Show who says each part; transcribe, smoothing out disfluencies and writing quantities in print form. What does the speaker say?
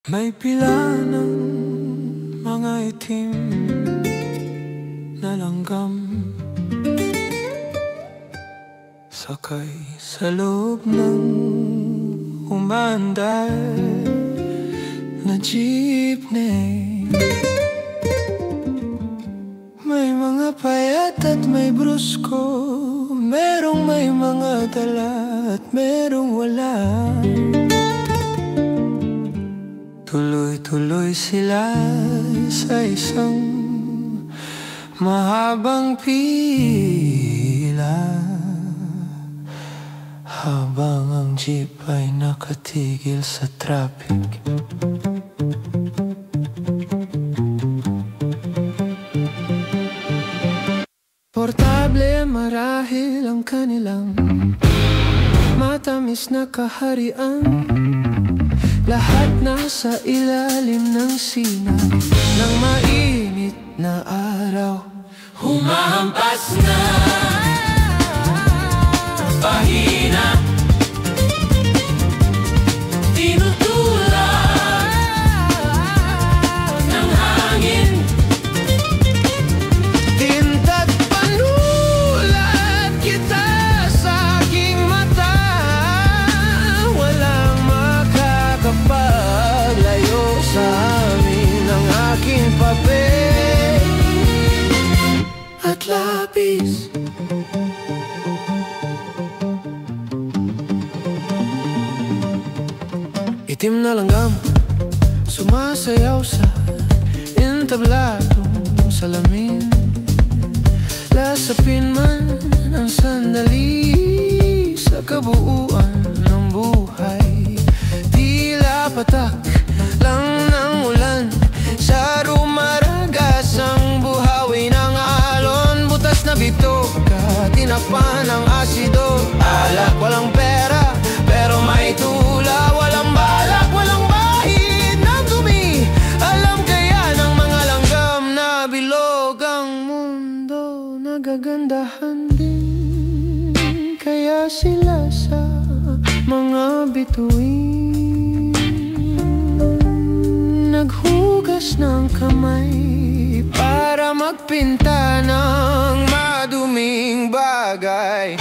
Speaker 1: May pila ng mga itim na langgam sakay sa loob ng umandar na jeepney. May mga payat at may brusko, merong may mga dala at merong wala. Tuloy-tuloy sila sa isang mahabang pila, habang ang jeep ay nakatigil sa traffic. Portable marahil ang kanilang matamis na kaharian. Lahat nasa ilalim ng sinag ng mainit na araw. Humahampas na pahina, tinutulak ng hangin. Tinta't panulat kita sa aking mata. Walang makakapaglayo sa amin ng aking papel at lapis. Itim na langgam sumasayaw sa entabladong salamin. Lasapin man ang sandali sa kabuuan ng buhay. Tila patak lang ng ulan sa rumaragas ang buhawi ng alon. Butas na bitoka, tinakpan ng asido. Alak, walang pera, pero may tula. Walang balak, walang bahid ng dumi. Alam kaya ng mga langgam na bilog ang mundo. Nagagandahan din kaya sila sa mga bituin. Naghugas ng kamay para magpinta ng maduming bagay.